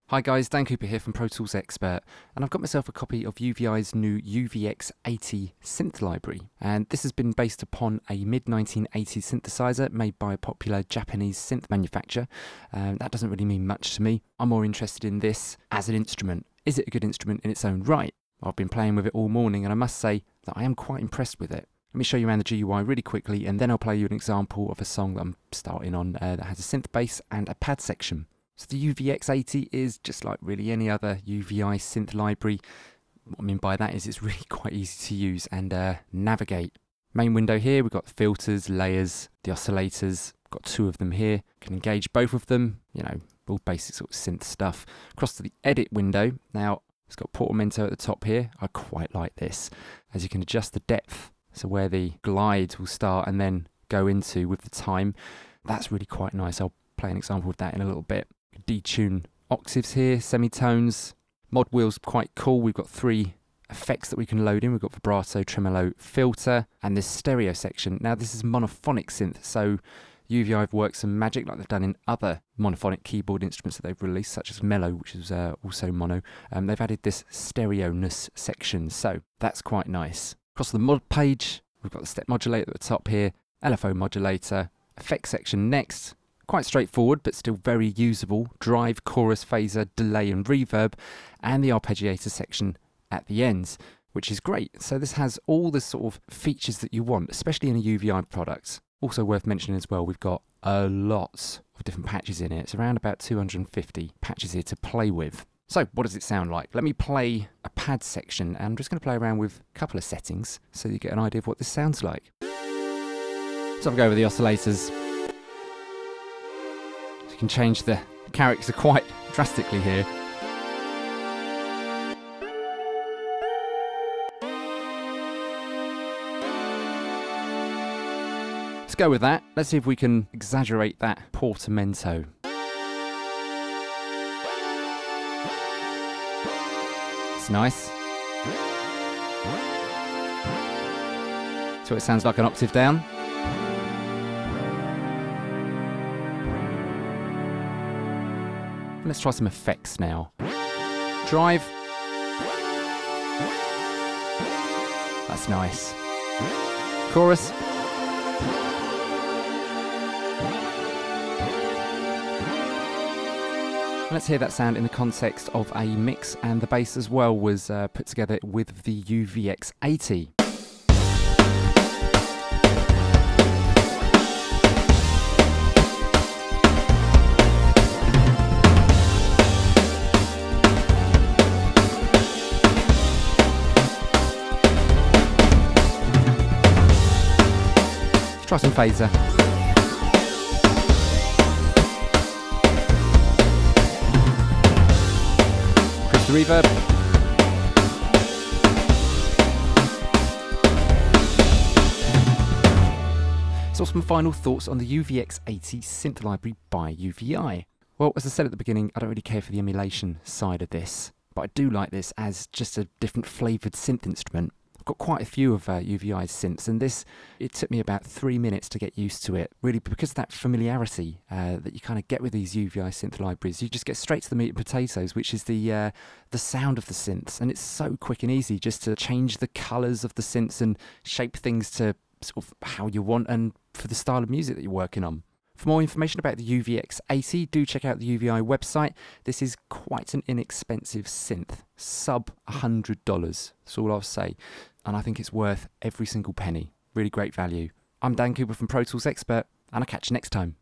Hi guys, Dan Cooper here from Pro Tools Expert, and I've got myself a copy of UVI's new UVX80 Synth library, and this has been based upon a mid-1980s synthesizer made by a popular Japanese synth manufacturer. That doesn't really mean much to me. I'm more interested in this as an instrument. Is it a good instrument in its own right? I've been playing with it all morning and I must say that I am quite impressed with it. Let me show you around the GUI really quickly and then I'll play you an example of a song that I'm starting on that has a synth bass and a pad section. So the UVX80 is just like really any other UVI synth library. What I mean by that is it's really quite easy to use and navigate. Main window here, we've got the filters, layers, the oscillators. Got two of them here. Can engage both of them, you know, all basic sort of synth stuff. Across to the edit window. Now, it's got portamento at the top here. I quite like this, as you can adjust the depth. So where the glide will start and then go into with the time. That's really quite nice. I'll play an example of that in a little bit. Detune octaves here, semitones. Mod wheel's quite cool. We've got three effects that we can load in. We've got vibrato, tremolo, filter, and this stereo section. Now this is monophonic synth, so UVI have worked some magic like they've done in other monophonic keyboard instruments that they've released, such as Mellow, which is also mono. They've added this stereo-ness section, so that's quite nice. Across the mod page, we've got the step modulator at the top here, LFO modulator, effects section next. Quite straightforward, but still very usable. Drive, chorus, phaser, delay and reverb, and the arpeggiator section at the end, which is great. So this has all the sort of features that you want, especially in a UVI product. Also worth mentioning as well, we've got a lot of different patches in it. It's around about 250 patches here to play with. So what does it sound like? Let me play a pad section, and I'm just going to play around with a couple of settings so you get an idea of what this sounds like. So I'll go over the oscillators. You can change the character quite drastically here. Let's go with that. Let's see if we can exaggerate that portamento. It's nice. So it sounds like an octave down. Let's try some effects now. Drive. That's nice. Chorus. Let's hear that sound in the context of a mix, and the bass as well was put together with the UVX80. Try some phaser. Increase the reverb. So some final thoughts on the UVX80 synth library by UVI. Well, as I said at the beginning, I don't really care for the emulation side of this, but I do like this as just a different flavoured synth instrument. Got quite a few of UVI's synths, and it took me about 3 minutes to get used to it, really, because of that familiarity that you kind of get with these UVI synth libraries. You just get straight to the meat and potatoes, which is the sound of the synths, and it's so quick and easy just to change the colours of the synths and shape things to sort of how you want and for the style of music that you're working on. For more information about the UVX80, do check out the UVI website. This is quite an inexpensive synth, sub $100, that's all I'll say. And I think it's worth every single penny. Really great value. I'm Dan Cooper from Pro Tools Expert, and I'll catch you next time.